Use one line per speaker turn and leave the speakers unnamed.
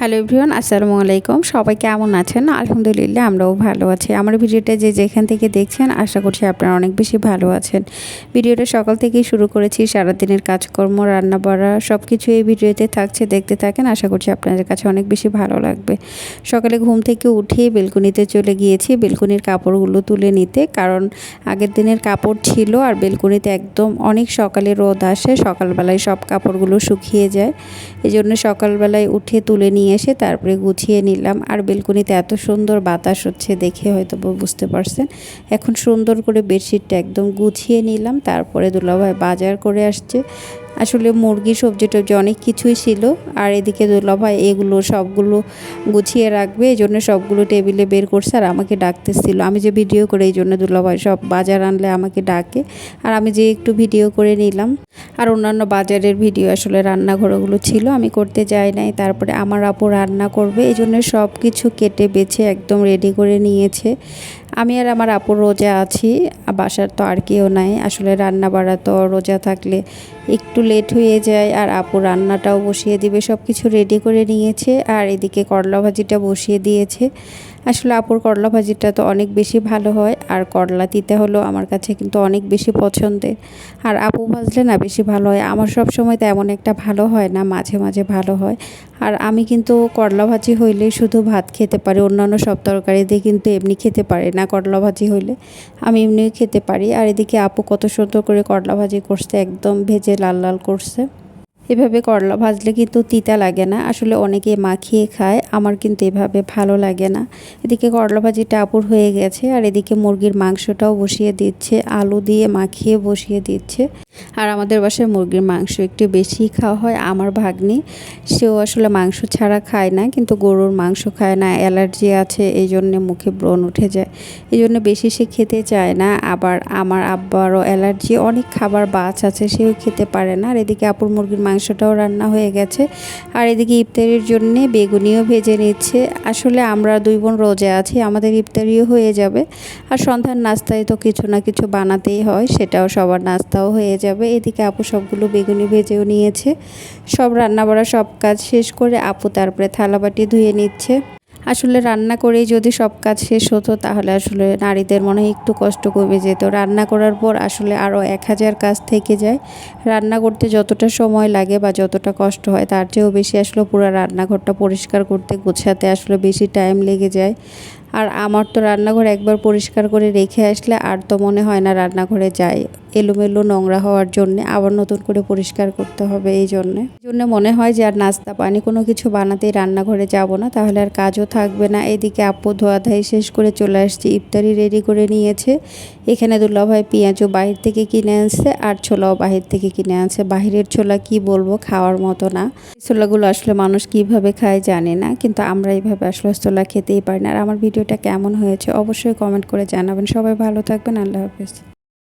Hello everyone, আসসালামু আলাইকুম। সবাই কেমন আছেন? আলহামদুলিল্লাহ আমরাও ভালো আছি। আমার ভিডিওটা যে যেখান থেকে দেখছেন আশা করছি আপনারা অনেক বেশি ভালো আছেন। ভিডিওটা সকাল থেকেই শুরু করেছি, সারাদিনের কাজকর্ম, রান্না বাড়া সব কিছু এই ভিডিওতে থাকছে, দেখতে থাকেন। আশা করছি আপনাদের কাছে অনেক বেশি ভালো লাগবে। সকালে ঘুম থেকে উঠিয়ে বেলকনিতে চলে গিয়েছি বেলকনির কাপড়গুলো তুলে নিতে, কারণ আগের দিনের কাপড় ছিল আর বেলকনিতে একদম অনেক সকালে রোদ আসে, সকালবেলায় সব কাপড়গুলো শুকিয়ে যায়। এই জন্য সকালবেলায় উঠে তুলে নিয়ে এসে তারপরে গুছিয়ে নিলাম। আর বেলকনিতে এত সুন্দর বাতাস হচ্ছে দেখে হয়তো বুঝতে পারছেন। এখন সুন্দর করে বেডশিটটা একদম গুছিয়ে নিলাম। তারপরে দুলাভাই বাজার করে আসছে। আসলে মুরগি সবজি টবজি অনেক কিছুই ছিল, আর এদিকে দুলাভাই এগুলো সবগুলো গুছিয়ে রাখবে, এই জন্য সবগুলো টেবিলে বের করছে আর আমাকে ডাকতেছিল। আমি যে ভিডিও করে এই জন্য দুলাভাই সব বাজার আনলে আমাকে ডাকে, আর আমি যে একটু ভিডিও করে নিলাম। আর অন্যান্য বাজারের ভিডিও আসলে রান্নাঘরগুলো ছিল, আমি করতে যাই নাই। তারপরে আমার আপু রান্না করবে, এই জন্য সব কিছু কেটে বেছে একদম রেডি করে নিয়েছে। আমি আর আমার আপু রোজা আছি, বাসার তো আর কেউ নাই। আসলে রান্না বাড়া তো রোজা থাকলে একটু লেট হয়ে যায়, আর আপু রান্নাটাও বসিয়ে দিবে, সব কিছু রেডি করে নিয়েছে। আর এদিকে করলা ভাজিটা বসিয়ে দিয়েছে। আসলে আপুর করলা ভাজিটা তো অনেক বেশি ভালো হয়, আর করলা তিতে হলো আমার কাছে কিন্তু অনেক বেশি পছন্দের। আর আপু ভাজলে না বেশি ভালো হয়, আমার সব সময় তেমন একটা ভালো হয় না, মাঝে মাঝে ভালো হয়। আর আমি কিন্তু করলা ভাজি হইলে শুধু ভাত খেতে পারি, অন্যান্য সব তরকারি দিয়ে কিন্তু এমনি খেতে পারি না। করলা ভাজি হইলে আমি এমনিও খেতে পারি। আর এদিকে আপু কত সুন্দর করে করলা ভাজি করছে, একদম ভেজে লাল লাল করছে। এভাবে করলা ভাজলে কিন্তু তিতা লাগে না, আসলে অনেকে মাখিয়ে খায়, আমার কিন্তু এভাবে ভালো লাগে না। এদিকে করলা ভাজিটা আপুর হয়ে গেছে, আর এদিকে মুরগির মাংসটাও বসিয়ে দিচ্ছে, আলু দিয়ে মাখিয়ে বসিয়ে দিচ্ছে। আর আমাদের বাসায় মুরগির মাংস একটু বেশি খাওয়া হয়। আমার ভাগ্নি, সেও আসলে মাংস ছাড়া খায় না, কিন্তু গরুর মাংস খায় না, অ্যালার্জি আছে, এই জন্যে মুখে ব্রণ উঠে যায়, এই জন্য বেশি সে খেতে চায় না। আবার আমার আব্বারও অ্যালার্জি, অনেক খাবার বাছ আছে, সেও খেতে পারে না। আর এদিকে আপুর মুরগির মাংসটাও রান্না হয়ে গেছে। আর এদিকে ইফতারির জন্যে বেগুনিও ভেজে নিচ্ছে। আসলে আমরা দুই বোন রোজা আছি, আমাদের ইফতারিও হয়ে যাবে। আর সন্ধ্যার নাস্তায় তো কিছু না কিছু বানাতেই হয়, সেটাও সবার নাস্তাও হয়ে যাবে। এদিকে আপু সবগুলো বেগুনি ভেজেও নিয়েছে। সব রান্না বাড়া সব কাজ শেষ করে আপু তারপরে থালাবাটি ধুয়ে নিচ্ছে। আসলে রান্না করেই যদি সব কাজ শেষ হতো তাহলে আসলে নারীদের মনে হয় একটু কষ্ট কমে যেত। রান্না করার পর আসলে আরও 1000 কাজ থেকে যায়। রান্না করতে যতটা সময় লাগে বা যতটা কষ্ট হয় তার চেয়েও বেশি আসলে পুরো রান্নাঘরটা পরিষ্কার করতে গোছাতে আসলে বেশি টাইম লেগে যায়। আর আমার তো রান্নাঘর একবার পরিষ্কার করে রেখে আসলে আর তো মনে হয় না রান্নাঘরে যাই, এলোমেলো নোংরা হওয়ার জন্যে আবার নতুন করে পরিষ্কার করতে হবে। এই জন্যে মনে হয় যে আর নাস্তা পানি কোনো কিছু বানাতেই রান্নাঘরে যাব না, তাহলে আর কাজও থাকবে না। এদিকে আপু ধোয়াধাই শেষ করে চলে আসছি, ইফতারি রেডি করে নিয়েছে। এখানে দুলাভাই পেঁয়াজও বাহির থেকে কিনে আনছে, আর ছোলাও বাহির থেকে কিনে আনছে। বাহিরের ছোলা কি বলবো, খাওয়ার মতো না। ছোলাগুলো আসলে মানুষ কিভাবে খায় জানি না, কিন্তু আমরা এইভাবে আসলে ছোলা খেতেই পারি না। আর আমার ভিডিওটা কেমন হয়েছে অবশ্যই কমেন্ট করে জানাবেন। সবাই ভালো থাকবেন, আল্লাহ হাফেজ।